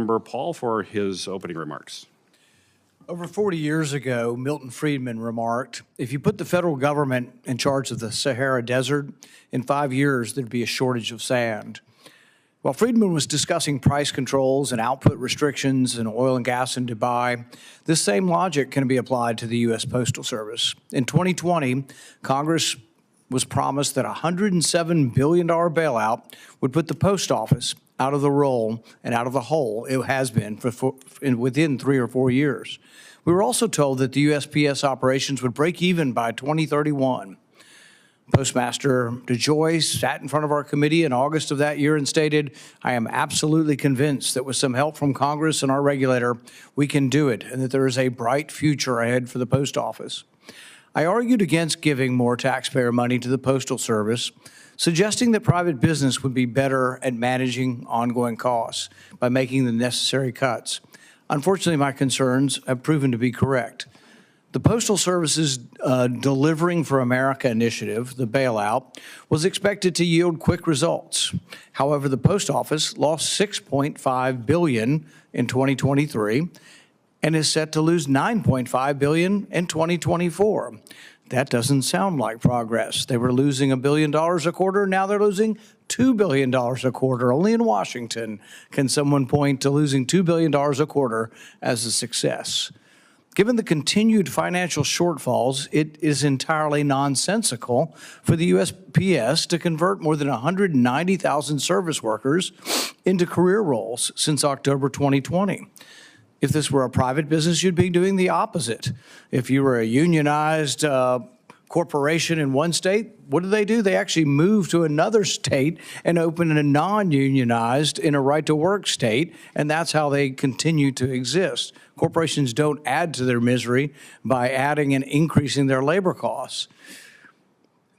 Member Paul for his opening remarks. Over 40 years ago, Milton Friedman remarked, if you put the federal government in charge of the Sahara Desert, in 5 years there'd be a shortage of sand. While Friedman was discussing price controls and output restrictions in oil and gas in Dubai, this same logic can be applied to the U.S. Postal Service. In 2020, Congress was promised that a $107 billion bailout would put the post office out of the role and out of the hole it has been within 3 or 4 years. We were also told that the USPS operations would break even by 2031. Postmaster DeJoy sat in front of our committee in August of that year and stated, I am absolutely convinced that with some help from Congress and our regulator, we can do it and that there is a bright future ahead for the post office. I argued against giving more taxpayer money to the Postal Service, suggesting that private business would be better at managing ongoing costs by making the necessary cuts. Unfortunately, my concerns have proven to be correct. The Postal Service's Delivering for America initiative, the bailout, was expected to yield quick results. However, the Post Office lost $6.5 billion in 2023 and is set to lose $9.5 billion in 2024. That doesn't sound like progress. They were losing $1 billion a quarter. Now they're losing $2 billion a quarter. Only in Washington can someone point to losing $2 billion a quarter as a success. Given the continued financial shortfalls, it is entirely nonsensical for the USPS to convert more than 190,000 service workers into career roles since October 2020. If this were a private business, you'd be doing the opposite. If you were a unionized corporation in one state, what do? They actually move to another state and open a non-unionized in a right-to-work state, and that's how they continue to exist. Corporations don't add to their misery by adding and increasing their labor costs.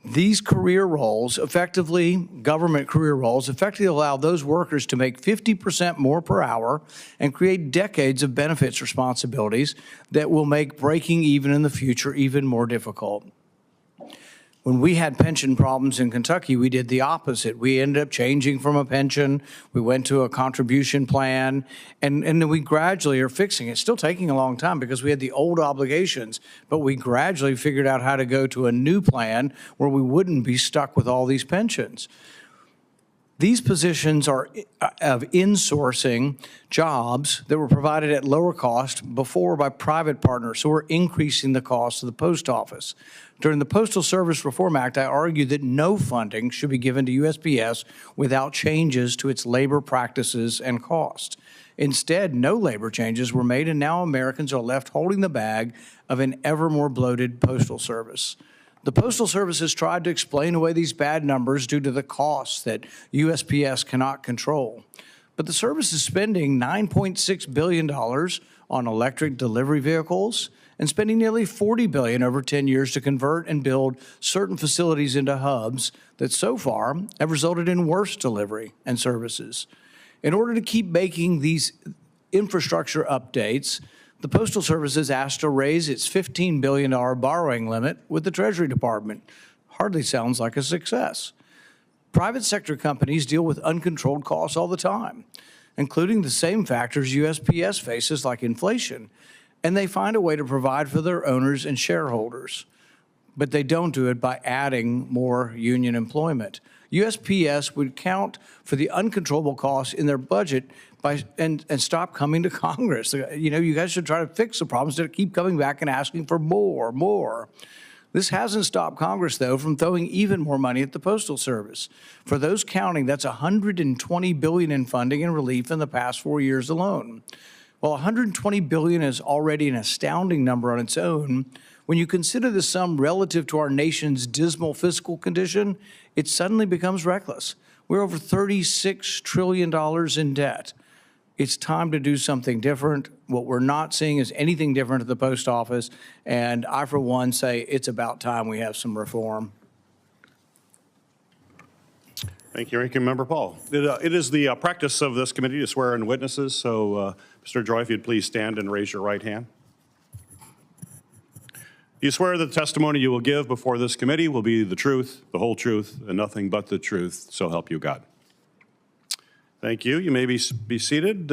These career roles, government career roles, effectively allow those workers to make 50% more per hour and create decades of benefits responsibilities that will make breaking even in the future even more difficult. When we had pension problems in Kentucky, we did the opposite. We ended up changing from a pension. We went to a contribution plan, and then we gradually are fixing it. It's still taking a long time because we had the old obligations, but we gradually figured out how to go to a new plan where we wouldn't be stuck with all these pensions. These positions are of insourcing jobs that were provided at lower cost before by private partners, so we're increasing the cost of the post office. During the Postal Service Reform Act, I argued that no funding should be given to USPS without changes to its labor practices and cost. Instead, no labor changes were made, and now Americans are left holding the bag of an ever more bloated Postal Service. The Postal Service has tried to explain away these bad numbers due to the costs that USPS cannot control. But the service is spending $9.6 billion on electric delivery vehicles and spending nearly $40 billion over 10 years to convert and build certain facilities into hubs that so far have resulted in worse delivery and services. In order to keep making these infrastructure updates, the Postal Service is asked to raise its $15 billion borrowing limit with the Treasury Department. Hardly sounds like a success. Private sector companies deal with uncontrolled costs all the time, including the same factors USPS faces like inflation, and they find a way to provide for their owners and shareholders. But they don't do it by adding more union employment. USPS would count for the uncontrollable costs in their budget and stop coming to Congress. You know, you guys should try to fix the problems that keep coming back and asking for more. This hasn't stopped Congress, though, from throwing even more money at the Postal Service. For those counting, that's $120 billion in funding and relief in the past 4 years alone. While $120 billion is already an astounding number on its own, when you consider the sum relative to our nation's dismal fiscal condition, it suddenly becomes reckless. We're over $36 trillion in debt. It's time to do something different. What we're not seeing is anything different at the post office, and I, for one, say it's about time we have some reform. Thank you, Ranking Member Paul. It is the practice of this committee to swear in witnesses, so Mr. Joy, if you'd please stand and raise your right hand. Do you swear that the testimony you will give before this committee will be the truth, the whole truth, and nothing but the truth, so help you God? Thank you. You may be seated.